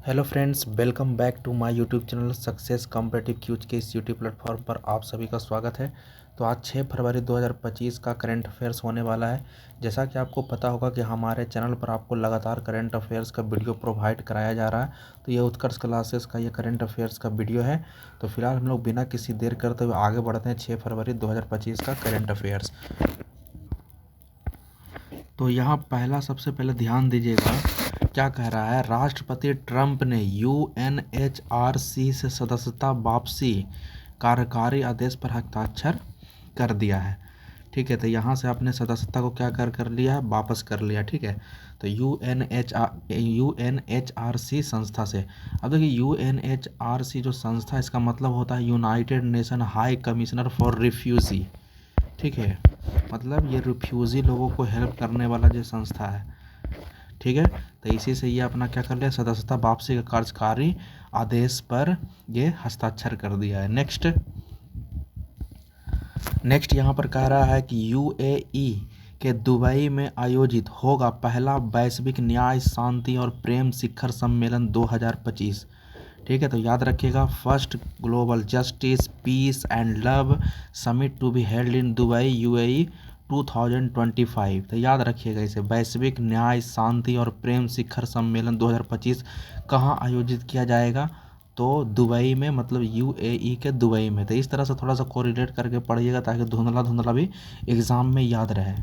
Hello friends, welcome back to my YouTube channel success competitive quiz के इस YouTube platform पर आप सभी का स्वागत है। तो आज 6 फरवरी 2025 का करंट अफेयर्स होने वाला है। जैसा कि आपको पता होगा कि हमारे चैनल पर आपको लगातार करंट अफेयर्स का वीडियो प्रोवाइड कराया जा रहा है। तो ये उत्कर्ष क्लासेस का ये करंट अफेयर्स का वीडियो है। तो फिलहाल हम लोग बिना किसी देर करते हुए आगे बढ़ते हैं 6 फरवरी 2025 का करंट अफेयर्स। तो यहाँ पहला सबसे पहले ध्यान दीजिएगा, क्या कह रहा है। राष्ट्रपति ट्रंप ने यूएनएचआरसी से सदस्यता वापसी कार्यकारी आदेश पर हस्ताक्षर कर दिया है। ठीक है, तो यहाँ से आपने सदस्यता को क्या कर लिया है, वापस कर लिया। ठीक है, तो यूएनएचआरसी संस्था से। अब देखिए, यूएनएचआरसी जो संस्था, इसका मतलब होता है United nation high commissioner for refugee. ठीक है, मतलब ये रिफ्यूजी लोगों को हेल्प करने वाला जो संस्था है। ठीक है, तो इसी से ये अपना क्या कर लिया, सदस्यता वापसी का कार्यकारी आदेश पर ये हस्ताक्षर कर दिया है। नेक्स्ट यहाँ पर कह रहा है कि यूएई के दुबई में आयोजित होगा पहला वैश्विक न्याय, शांति और प्रेम शिखर सम्मेलन 2025। ठीक है, तो याद रखिएगा, first global justice peace and love summit to be held in Dubai UAE 2025। तो याद रखिएगा इसे, वैश्विक न्याय, शांति और प्रेम शिखर सम्मेलन 2025 कहाँ आयोजित किया जाएगा, तो दुबई में, मतलब यूएई के दुबई में। तो इस तरह से थोड़ा सा कोरिलेट करके पढ़िएगा ताकि धुंधला धुंधला भी एग्जाम में याद रहे।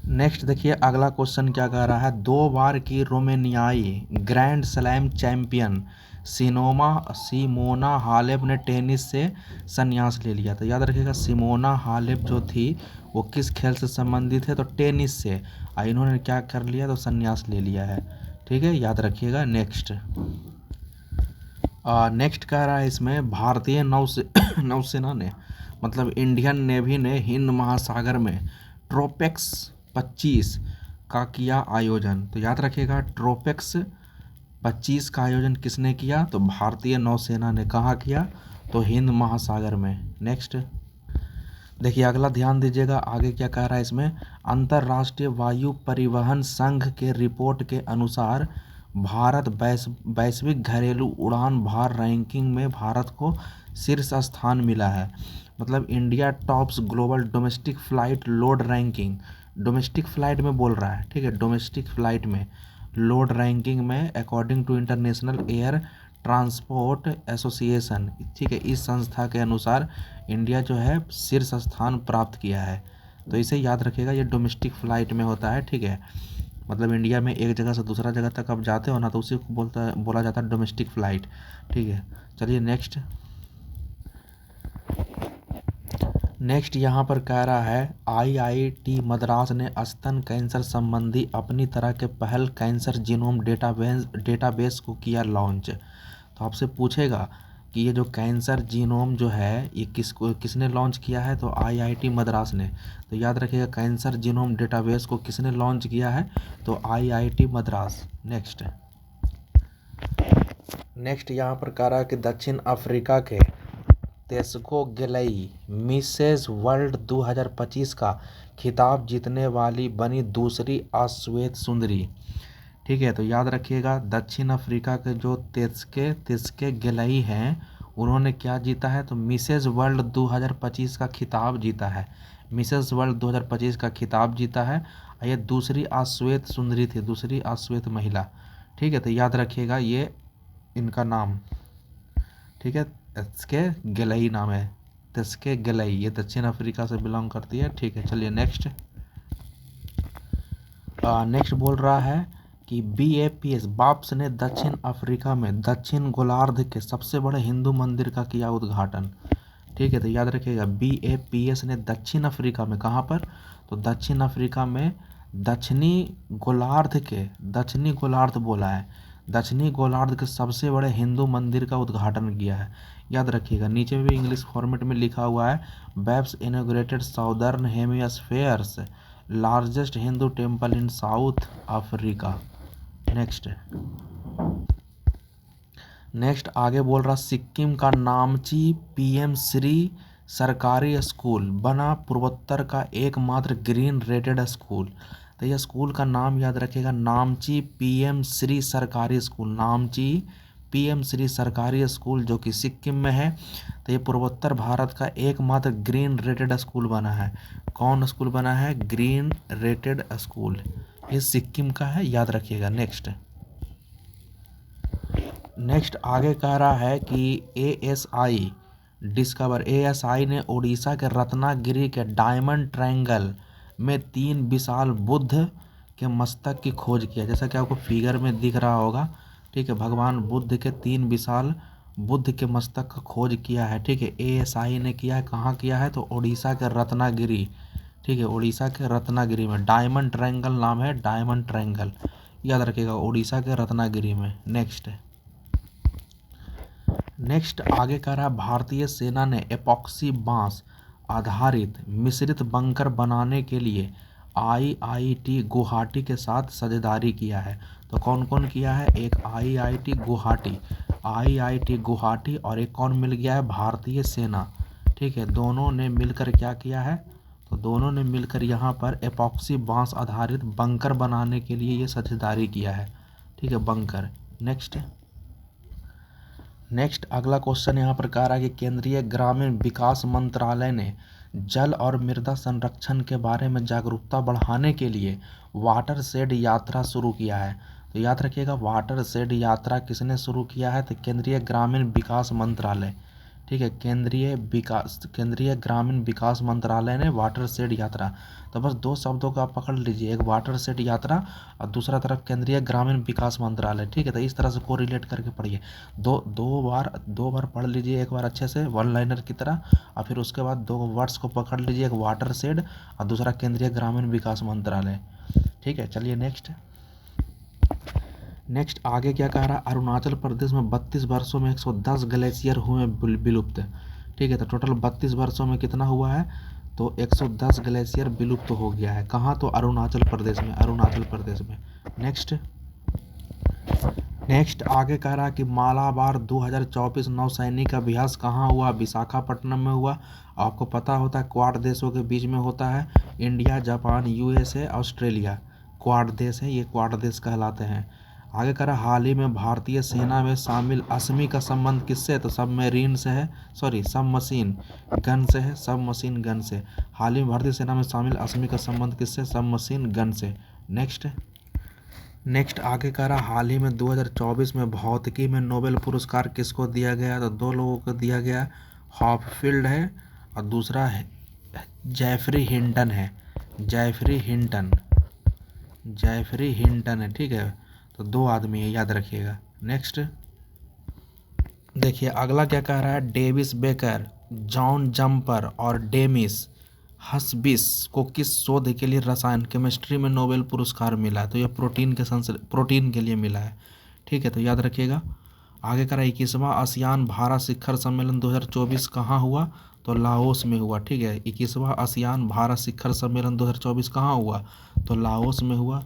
नेक्स्ट देखिए, अगला क्वेश्चन क्या कह रहा है। 2 बार की रोमेनियाई grand slam champion Simona Halep ने टेनिस से संन्यास ले लिया। तो याद रखिएगा, सिमोना हालेप जो थी वो किस खेल से संबंधित है, तो टेनिस से। इन्होंने क्या कर लिया, तो संन्यास ले लिया है। ठीक है, याद रखिएगा। नेक्स्ट कह रहा है इसमें, भारतीय नौसेना ने, मतलब इंडियन नेवी ने हिंद महासागर में ट्रोपेक्स 25 का किया आयोजन। तो याद रखिएगा, ट्रोपेक्स 25 का आयोजन किसने किया, तो भारतीय नौसेना ने। कहाँ किया, तो हिंद महासागर में। नेक्स्ट देखिए, अगला ध्यान दीजिएगा, आगे क्या कह रहा है इसमें। अंतर्राष्ट्रीय वायु परिवहन संघ के रिपोर्ट के अनुसार भारत वैश्विक घरेलू उड़ान भार रैंकिंग में भारत को शीर्ष स्थान मिला है। मतलब India tops global domestic flight load ranking. Domestic flight में बोल रहा है। ठीक है, डोमेस्टिक फ्लाइट में लोड रैंकिंग में according to international air transport association. ठीक है, इस संस्था के अनुसार इंडिया जो है शीर्ष स्थान प्राप्त किया है। तो इसे याद रखिएगा, ये डोमेस्टिक फ़्लाइट में होता है। ठीक है, मतलब इंडिया में एक जगह से दूसरा जगह तक आप जाते हो ना, तो उसी को बोला जाता है डोमेस्टिक फ़्लाइट। ठीक है, चलिए नेक्स्ट यहाँ पर कह रहा है, आईआईटी मद्रास ने स्तन कैंसर संबंधी अपनी तरह के पहल कैंसर जीनोम डेटाबेस को किया लॉन्च। तो आपसे पूछेगा कि ये जो कैंसर जीनोम जो है ये किसने लॉन्च किया है, तो आईआईटी मद्रास ने। तो याद रखिएगा, कैंसर जीनोम डेटाबेस को किसने लॉन्च किया है, तो आईआईटी मद्रास। नेक्स्ट यहाँ पर कह रहा है कि दक्षिण अफ्रीका के तेस्को गेलई मिसेज वर्ल्ड 2025 का खिताब जीतने वाली बनी दूसरी अश्वेत सुंदरी। ठीक है, तो याद रखिएगा, दक्षिण अफ्रीका के जो तेस्के गेलई हैं, उन्होंने क्या जीता है, तो मिसेज वर्ल्ड 2025 का खिताब जीता है। मिसेज वर्ल्ड 2025 का खिताब जीता है। ये दूसरी अश्वेत सुंदरी थी, दूसरी अश्वेत महिला। ठीक है, तो याद रखिएगा ये इनका नाम। ठीक है, तेस्के गेलई नाम है, तेस्के गेलई। ये दक्षिण अफ्रीका से बिलोंग करती है। ठीक है, चलिए नेक्स्ट बोल रहा है कि बीएपीएस बाप्स ने दक्षिण अफ्रीका में दक्षिण गोलार्ध के सबसे बड़े हिंदू मंदिर का किया उद्घाटन। ठीक है, तो याद रखिएगा, बीएपीएस ने दक्षिण अफ्रीका में, कहाँ पर, तो दक्षिण अफ्रीका में दक्षिणी गोलार्ध बोला है, दक्षिणी गोलार्ध के सबसे बड़े हिंदू मंदिर का उद्घाटन किया है। याद रखिएगा, नीचे में भी इंग्लिश फॉर्मेट में लिखा हुआ है, BAPS inaugurated southern hemisphere's largest Hindu temple in South Africa. Next आगे बोल रहा, सिक्किम का नामची पीएम श्री सरकारी स्कूल बना पूर्वोत्तर का एकमात्र ग्रीन रेटेड स्कूल। तो यह स्कूल का नाम याद रखिएगा, नामची पीएम श्री सरकारी स्कूल, नामची पीएम श्री सरकारी स्कूल जो कि सिक्किम में है। तो ये पूर्वोत्तर भारत का एकमात्र ग्रीन रेटेड स्कूल बना है। कौन स्कूल बना है? ग्रीन रेटेड स्कूल, ये सिक्किम का है, याद रखिएगा। नेक्स्ट आगे कह रहा है कि एएसआई डिस्कवर, एएसआई ने उड़ीसा के रत्नागिरी के डायमंड ट्रायंगल में 3 विशाल बुद्ध के मस्तक की खोज किया। जैसा कि आपको फिगर में दिख रहा होगा, ठीक है, भगवान बुद्ध के 3 विशाल बुद्ध के मस्तक का खोज किया है। ठीक है, एएसआई ने किया है, कहाँ किया है? तो उड़ीसा के रत्नागिरी, ठीक है, उड़ीसा के रत्नागिरी में। डायमंड ट्रायंगल नाम है, डायमंड ट्रायंगल, याद रखिएगा, उड़ीसा के रत्नागिरी में। नेक्स्ट आगे कह रहा है भारतीय सेना ने एपॉक्सी बांस आधारित मिश्रित बंकर बनाने के लिए आईआईटी गुवाहाटी के साथ साझेदारी किया है। तो कौन कौन किया है? एक आईआईटी गुवाहाटी और एक कौन मिल गया है? भारतीय सेना। ठीक है, दोनों ने मिलकर क्या किया है? तो दोनों ने मिलकर यहाँ पर एपॉक्सी बांस आधारित बंकर बनाने के लिए ये साझेदारी किया है। ठीक है, बंकर। नेक्स्ट अगला क्वेश्चन यहाँ पर कह रहा है कि केंद्रीय ग्रामीण विकास मंत्रालय ने जल और मृदा संरक्षण के बारे में जागरूकता बढ़ाने के लिए वाटर शेड यात्रा शुरू किया है। तो याद रखिएगा, वाटर शेड यात्रा किसने शुरू किया है? तो केंद्रीय ग्रामीण विकास मंत्रालय। ठीक है, केंद्रीय ग्रामीण विकास मंत्रालय ने वाटर शेड यात्रा। तो बस 2 शब्दों को आप पकड़ लीजिए, एक वाटर शेड यात्रा और दूसरा तरफ केंद्रीय ग्रामीण विकास मंत्रालय। ठीक है, तो इस तरह से कोरिलेट करके पढ़िए, दो बार पढ़ लीजिए, एक बार अच्छे से वन लाइनर की तरह, और फिर उसके बाद 2 वर्ड्स को पकड़ लीजिए, एक वाटर शेड और दूसरा केंद्रीय ग्रामीण विकास मंत्रालय। ठीक है, चलिए नेक्स्ट आगे क्या कह रहा है? अरुणाचल प्रदेश में 32 वर्षों में 110 ग्लेशियर हुए विलुप्त। ठीक है, तो टोटल 32 वर्षों में कितना हुआ है? तो 110 ग्लेशियर विलुप्त हो गया है। कहाँ? तो अरुणाचल प्रदेश में। नेक्स्ट आगे कह रहा है कि मालाबार 2024 नौसैनिक अभ्यास कहाँ हुआ? विशाखापट्टनम में हुआ। आपको पता होता है क्वाड देशों के बीच में होता है, India, Japan, USA, Australia, quad देश है, ये क्वाड देश कहलाते हैं। आगे कह रहा है हाल ही में भारतीय सेना में शामिल असमी का संबंध किससे? तो सबमरीन से है, सबमशीन गन से। हाल ही में भारतीय सेना में शामिल असमी का संबंध किससे? सबमशीन गन से। नेक्स्ट आगे कह रहा हाल ही में 2024 में भौतिकी में नोबेल पुरस्कार किसको दिया गया? तो 2 लोगों को दिया गया, हॉपफील्ड है और दूसरा है जेफरी हिंटन है, जेफरी हिंटन है। ठीक है, तो 2 आदमी है, याद रखिएगा। नेक्स्ट देखिए अगला क्या कह रहा है? डेविस बेकर, जॉन जम्पर और डेमिस हस्बिस को किस शोध के लिए रसायन केमिस्ट्री में नोबेल पुरस्कार मिला? तो यह प्रोटीन के लिए मिला है। ठीक है, तो याद रखिएगा। आगे कह रहा है 21वां आसियान भारत शिखर सम्मेलन 2024 कहाँ हुआ? तो लाओस में हुआ। ठीक है, 21वां आसियान भारत शिखर सम्मेलन 2024 कहाँ हुआ? तो लाओस में हुआ।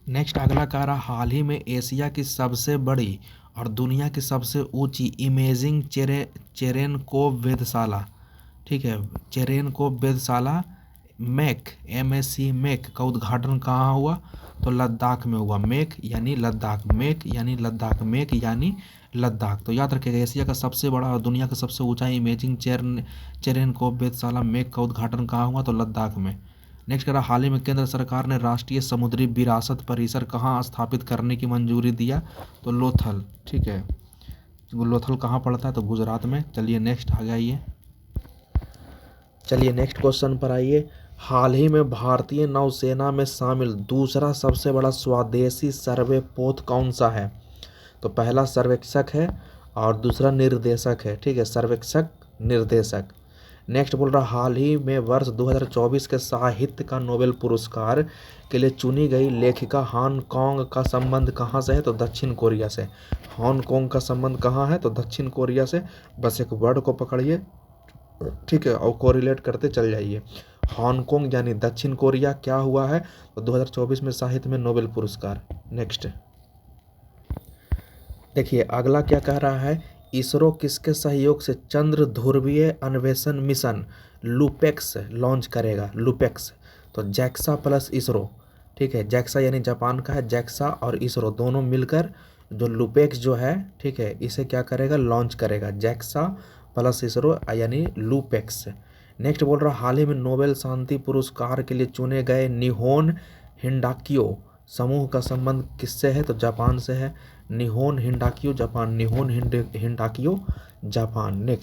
नेक्स्ट अगला कह रहा हाल ही में एशिया की सबसे बड़ी और दुनिया की सबसे ऊंची इमेजिंग चेरेनकोव वेधशाला, ठीक है, चेरेनकोव वेधशाला मैक MEC का उद्घाटन कहाँ हुआ? तो लद्दाख में हुआ। मेक यानी लद्दाख। तो याद रखिएगा, एशिया का सबसे बड़ा और दुनिया का सबसे ऊंचा इमेजिंग चेरेनकोव वेधशाला मैक का उद्घाटन कहाँ हुआ? तो लद्दाख में। नेक्स्ट कह रहा हाल ही में केंद्र सरकार ने राष्ट्रीय समुद्री विरासत परिसर कहाँ स्थापित करने की मंजूरी दिया? तो लोथल। ठीक है, लोथल कहाँ पड़ता है? तो गुजरात में। चलिए नेक्स्ट आगे आइए, नेक्स्ट क्वेश्चन पर आइए। हाल ही में भारतीय नौसेना में शामिल दूसरा सबसे बड़ा स्वदेशी सर्वे पोत कौन सा है? तो पहला सर्वेक्षक है और दूसरा निर्देशक है। ठीक है, सर्वेक्षक निर्देशक। नेक्स्ट बोल रहा हाल ही में वर्ष 2024 के साहित्य का नोबेल पुरस्कार के लिए चुनी गई लेखिका हांगकांग का संबंध कहाँ से है? तो दक्षिण कोरिया से। हांगकांग का संबंध कहाँ है? तो दक्षिण कोरिया से। बस एक वर्ड को पकड़िए, ठीक है, और कोरिलेट करते चल जाइए। हांगकांग यानी दक्षिण कोरिया, क्या हुआ है? तो 2024 में साहित्य में नोबेल पुरस्कार। नेक्स्ट देखिए अगला क्या कह रहा है? इसरो किसके सहयोग से चंद्र ध्रुवीय अन्वेषण मिशन लूपेक्स लॉन्च करेगा? लूपेक्स तो जैक्सा प्लस इसरो, ठीक है, जैक्सा यानी जापान का है, जैक्सा और इसरो दोनों मिलकर जो लूपेक्स जो है, ठीक है, इसे क्या करेगा? लॉन्च करेगा, जैक्सा प्लस इसरो यानी लूपेक्स। नेक्स्ट बोल रहा हाल ही में नोबेल शांति पुरस्कार के लिए चुने गए निहोन हिंडाक्यो समूह का संबंध किससे है? तो जापान से है। निहोन हिंडाक्यो जापान, निहोन हिंडाक्यो जापान।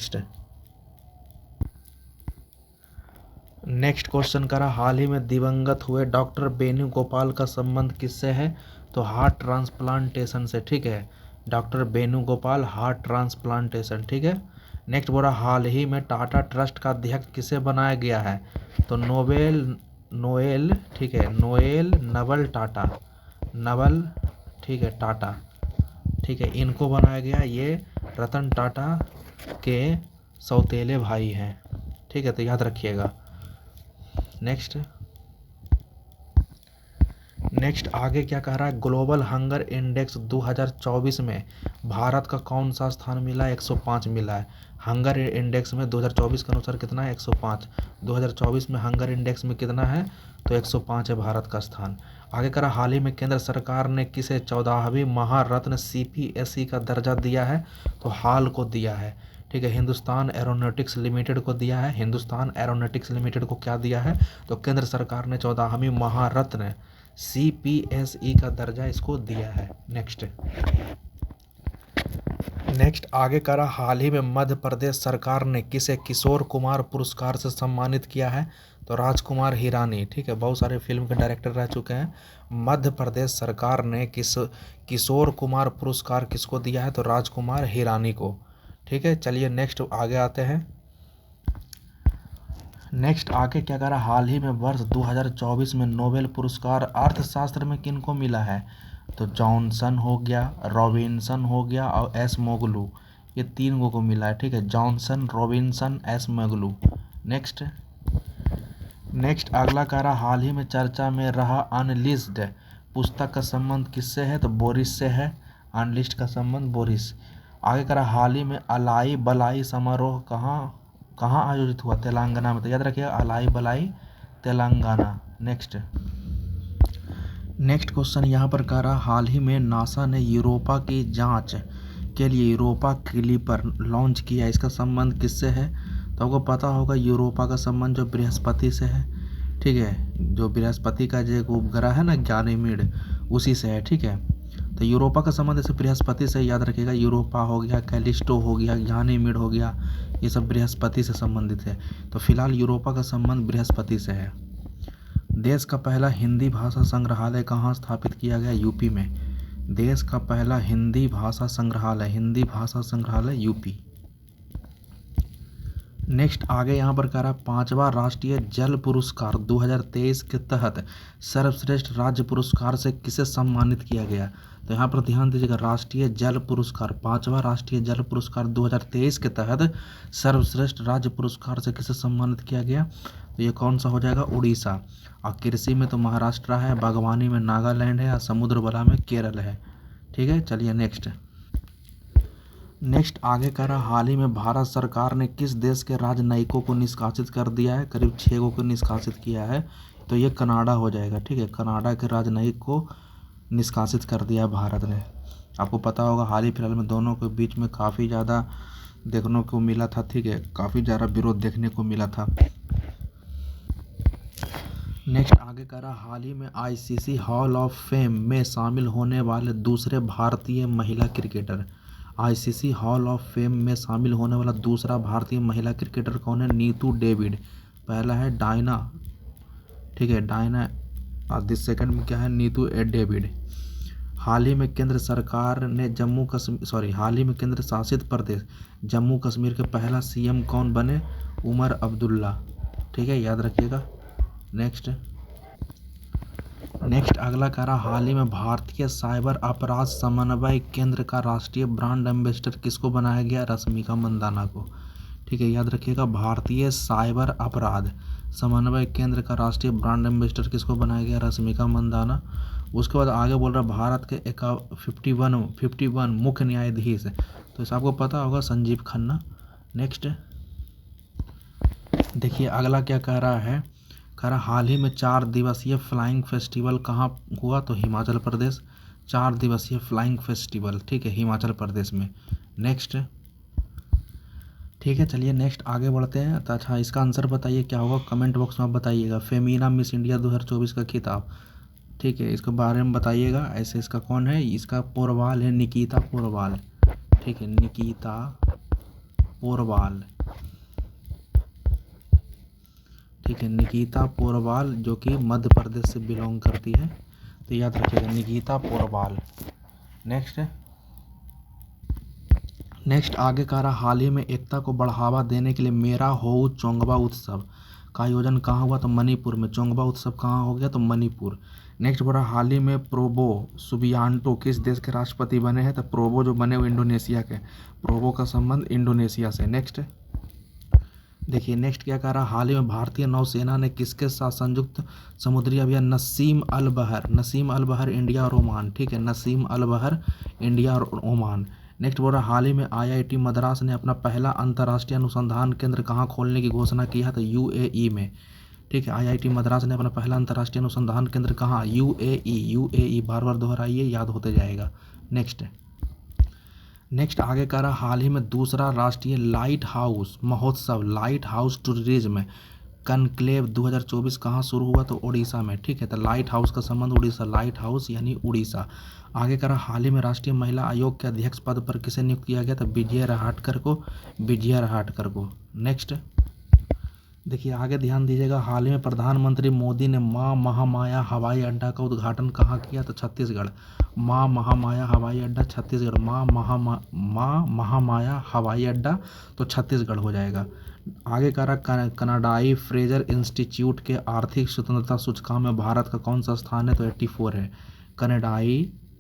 नेक्स्ट क्वेश्चन करा हाल ही में दिवंगत हुए डॉक्टर वेणुगोपाल का संबंध किससे है? तो हार्ट ट्रांसप्लांटेशन से, ठीक है, डॉक्टर वेणुगोपाल हार्ट ट्रांसप्लांटेशन, ठीक है। नेक्स्ट बोला हाल ही में टाटा ट्रस्ट का अध्यक्ष किसे बनाया गया है? तो नोएल, ठीक है, नोएल नवल टाटा, नवल, ठीक है, टाटा, ठीक है, इनको बनाया गया। ये रतन टाटा के सौतेले भाई हैं, ठीक है, तो याद रखिएगा। नेक्स्ट आगे क्या कह रहा है? ग्लोबल हंगर इंडेक्स 2024 में भारत का कौन सा स्थान मिला? 105 मिला है। हंगर इंडेक्स में 2024 के अनुसार कितना है? 105। 2024 में हंगर इंडेक्स में कितना है? तो 105 है भारत का स्थान। आगे कह रहा हाल ही में केंद्र सरकार ने किसे 14वीं महारत्न CPSE का दर्जा दिया है? तो हाल को दिया है, ठीक है, हिंदुस्तान एरोनॉटिक्स लिमिटेड को दिया है। हिंदुस्तान एरोनॉटिक्स लिमिटेड को क्या दिया है? तो केंद्र सरकार ने 14वीं महारत्न CPSE का दर्जा इसको दिया है। नेक्स्ट आगे करा हाल ही में मध्य प्रदेश सरकार ने किसे किशोर कुमार पुरस्कार से सम्मानित किया है? तो राजकुमार हिरानी, ठीक है, बहुत सारे फिल्म के डायरेक्टर रह चुके हैं। मध्य प्रदेश सरकार ने किशोर कुमार पुरस्कार किसको दिया है? तो राजकुमार हिरानी को, ठीक है। चलिए नेक्स्ट आगे आते हैं। नेक्स्ट आगे क्या करा हाल ही में वर्ष 2024 में नोबेल पुरस्कार अर्थशास्त्र में किनको मिला है? तो जॉनसन हो गया, रॉबिन्सन हो गया और एस मोगलू, ये 3 को मिला है, ठीक है, जॉनसन, रॉबिन्सन, एस मोगलू। नेक्स्ट अगला कह रहा हाल ही में चर्चा में रहा अनलिस्टेड पुस्तक का संबंध किससे है? तो बोरिस से है। अनलिस्ट का संबंध बोरिस। आगे कह रहा हाल ही में अलाई बलाई समारोह कहाँ आयोजित हुआ? तेलंगाना में, तो याद रखिएगा अलाई बलाई तेलंगाना। नेक्स्ट क्वेश्चन यहाँ पर कह रहा हाल ही में नासा ने यूरोपा की जांच के लिए यूरोपा क्लिपर लॉन्च किया, इसका संबंध किससे है? तो आपको पता होगा यूरोपा का संबंध जो बृहस्पति से है, ठीक है, जो बृहस्पति का जो उपग्रह है ना गैनीमेड, उसी से है, ठीक है। तो यूरोपा का संबंध जैसे बृहस्पति से, याद रखिएगा यूरोपा हो गया, कैलिस्टो हो गया, गैनीमेड हो गया, ये सब बृहस्पति से संबंधित है। तो फिलहाल यूरोपा का संबंध बृहस्पति से है। देश का पहला हिंदी भाषा संग्रहालय कहाँ स्थापित किया गया? यूपी में। देश का पहला हिंदी भाषा संग्रहालय यूपी। नेक्स्ट आगे यहाँ पर कह रहा है 5वां राष्ट्रीय जल पुरस्कार 2023 के तहत सर्वश्रेष्ठ राज्य पुरस्कार से किसे सम्मानित किया गया? तो यहाँ पर ध्यान दीजिएगा, राष्ट्रीय जल पुरस्कार, 5वां राष्ट्रीय जल पुरस्कार 2023 के तहत सर्वश्रेष्ठ राज्य पुरस्कार से किसे सम्मानित किया गया? तो ये कौन सा हो जाएगा? उड़ीसा। और कृषि में तो महाराष्ट्र है, बागवानी में नागालैंड है और समुद्र बला में केरल है, ठीक है। चलिए नेक्स्ट आगे कह रहा हाल ही में भारत सरकार ने किस देश के राजनयिकों को निष्कासित कर दिया है? करीब 6 को निष्कासित किया है, तो ये कनाडा हो जाएगा, ठीक है, कनाडा के राजनयिक को निष्कासित कर दिया भारत ने। आपको पता होगा हाल ही फिलहाल में दोनों के बीच में काफ़ी ज़्यादा देखने को मिला था, ठीक है, काफ़ी ज़्यादा विरोध देखने को मिला था। नेक्स्ट आगे कह रहा हाल ही में ICC हॉल ऑफ फेम में शामिल होने वाले दूसरे भारतीय महिला cricketer, ICC hall of fame में शामिल होने वाला दूसरा भारतीय महिला क्रिकेटर कौन है? नीतू डेविड। पहला है डायना, ठीक है, डायना, और सेकंड में क्या है? नीतू डेविड। हाल ही में केंद्र सरकार ने हाल ही में केंद्र शासित प्रदेश जम्मू कश्मीर के पहला CM कौन बने? उमर अब्दुल्ला, ठीक है, याद रखिएगा। नेक्स्ट अगला कह रहा हाल ही में भारतीय साइबर अपराध समन्वय केंद्र का राष्ट्रीय ब्रांड एम्बेसडर किसको बनाया गया? रश्मिका मंदाना को, ठीक है, याद रखिएगा। भारतीय साइबर अपराध समन्वय केंद्र का राष्ट्रीय ब्रांड एम्बेसडर किसको बनाया गया? रश्मिका मंदाना। उसके बाद आगे बोल रहा भारत के 51 मुख्य न्यायाधीश तो इसे आपको पता होगा, संजीव खन्ना। नेक्स्ट देखिए अगला क्या कह रहा है, कह रहा हाल ही में 4 दिवसीय फ्लाइंग फेस्टिवल कहाँ हुआ, तो हिमाचल प्रदेश। 4 दिवसीय फ्लाइंग फेस्टिवल, ठीक है, हिमाचल प्रदेश में। नेक्स्ट ठीक है, चलिए नेक्स्ट आगे बढ़ते हैं। तो अच्छा इसका आंसर बताइए क्या होगा, कमेंट बॉक्स में आप बताइएगा। फेमिना मिस इंडिया 2024 का खिताब, ठीक है, इसके बारे में बताइएगा। ऐसे इसका कौन है, इसका पोरवाल है, निकिता पोरवाल, ठीक है, निकिता पोरवाल, ठीक है, निकिता पोरवाल जो कि मध्य प्रदेश से बिलोंग करती है, तो याद रखिएगा निकिता पोरवाल। नेक्स्ट आगे कह रहा हाल ही में एकता को बढ़ावा देने के लिए मेरा होऊ चोंगबा उत्सव का आयोजन कहाँ हुआ, तो मणिपुर में। चोंगबा उत्सव कहाँ हो गया, तो मणिपुर। नेक्स्ट बोला हाल ही में प्रोबो सुबियांटो किस देश के राष्ट्रपति बने हैं, तो प्रोबो जो बने वो इंडोनेशिया के। प्रोबो का संबंध इंडोनेशिया से। नेक्स्ट देखिए नेक्स्ट क्या कह रहा हाल ही में भारतीय नौसेना ने किसके साथ संयुक्त समुद्री अभियान नसीम अल बहर, नसीम अल बहर इंडिया और ओमान, ठीक है, नसीम अल बहर इंडिया और ओमान। नेक्स्ट बोल रहा हाल ही में आईआईटी मद्रास ने अपना पहला अंतर्राष्ट्रीय अनुसंधान केंद्र कहाँ खोलने की घोषणा की है, तो यूएई में, ठीक है, आईआईटी मद्रास ने अपना पहला अंतर्राष्ट्रीय अनुसंधान केंद्र कहाँ, यूएई, यूएई बार बार दोहराइए, याद होते जाएगा। नेक्स्ट आगे कह रहा हाल ही में दूसरा राष्ट्रीय लाइट हाउस महोत्सव, लाइट हाउस टूरिज्म कनक्लेव 2024 कहाँ शुरू हुआ, तो उड़ीसा में, ठीक है, तो लाइट हाउस का संबंध उड़ीसा, लाइट हाउस यानी उड़ीसा। आगे कह रहा हाल ही में राष्ट्रीय महिला आयोग के अध्यक्ष पद पर किसे नियुक्त किया गया, तो विजया रहाटकर को, विजया रहाटकर को। नेक्स्ट देखिए आगे ध्यान दीजिएगा, हाल ही में प्रधानमंत्री मोदी ने माँ महामाया हवाई अड्डा का उद्घाटन कहाँ किया, तो छत्तीसगढ़। माँ महामाया हवाई अड्डा छत्तीसगढ़, माँ महामाया हवाई अड्डा तो छत्तीसगढ़ हो जाएगा। आगे कह रहा कनाडाई फ्रेजर इंस्टीट्यूट के आर्थिक स्वतंत्रता सूचकांक में भारत का कौन सा स्थान है, तो 84 है।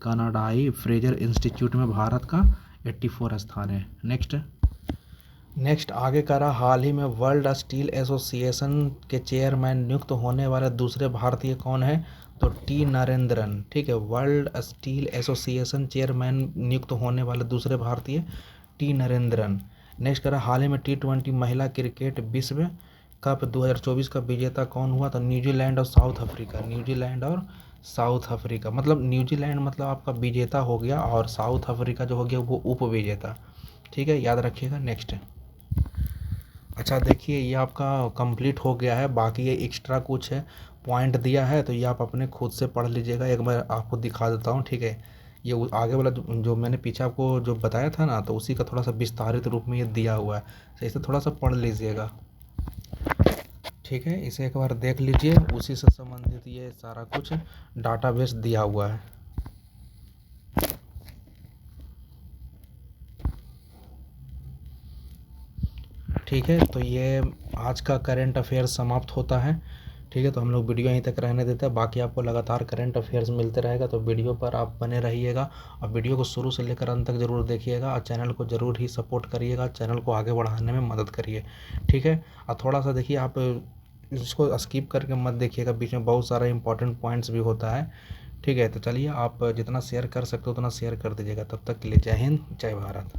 कनाडाई फ्रेजर इंस्टीट्यूट में भारत का 84 स्थान है। नेक्स्ट आगे कह रहा हाल ही में वर्ल्ड स्टील एसोसिएशन के चेयरमैन नियुक्त होने वाले दूसरे भारतीय कौन है, तो टी नरेंद्रन, ठीक है, वर्ल्ड स्टील एसोसिएशन चेयरमैन नियुक्त होने वाले दूसरे भारतीय टी नरेंद्रन। नेक्स्ट कह रहा हाल ही में T20 महिला क्रिकेट विश्व कप 2024 का विजेता कौन हुआ, तो न्यूजीलैंड और साउथ अफ्रीका, न्यूजीलैंड और साउथ अफ्रीका, मतलब न्यूजीलैंड मतलब आपका विजेता हो गया और साउथ अफ्रीका जो हो गया वो उप विजेता, ठीक है, याद रखिएगा। नेक्स्ट अच्छा देखिए ये आपका कंप्लीट हो गया है, बाकी ये एक्स्ट्रा कुछ है पॉइंट दिया है तो ये आप अपने खुद से पढ़ लीजिएगा, एक बार आपको दिखा देता हूँ, ठीक है। ये आगे वाला जो मैंने पीछे आपको जो बताया था ना, तो उसी का थोड़ा सा विस्तारित रूप में ये दिया हुआ है, तो इसे थोड़ा सा पढ़ लीजिएगा, ठीक है, इसे एक बार देख लीजिए, उसी से संबंधित ये सारा कुछ डाटाबेस दिया हुआ है। ठीक है, तो ये आज का करंट अफेयर्स समाप्त होता है, ठीक है, तो हम लोग वीडियो यहीं तक रहने देते हैं, बाकी आपको लगातार करंट अफेयर्स मिलते रहेगा, तो वीडियो पर आप बने रहिएगा और वीडियो को शुरू से लेकर अंत तक ज़रूर देखिएगा और चैनल को ज़रूर ही सपोर्ट करिएगा, चैनल को आगे बढ़ाने में मदद करिए, ठीक है। और थोड़ा सा देखिए आप इसको स्किप करके मत देखिएगा, बीच में बहुत सारा इंपॉर्टेंट पॉइंट्स भी होता है, ठीक है। तो चलिए आप जितना शेयर कर सकते हो उतना शेयर कर दीजिएगा, तब तक के लिए जय हिंद, जय भारत।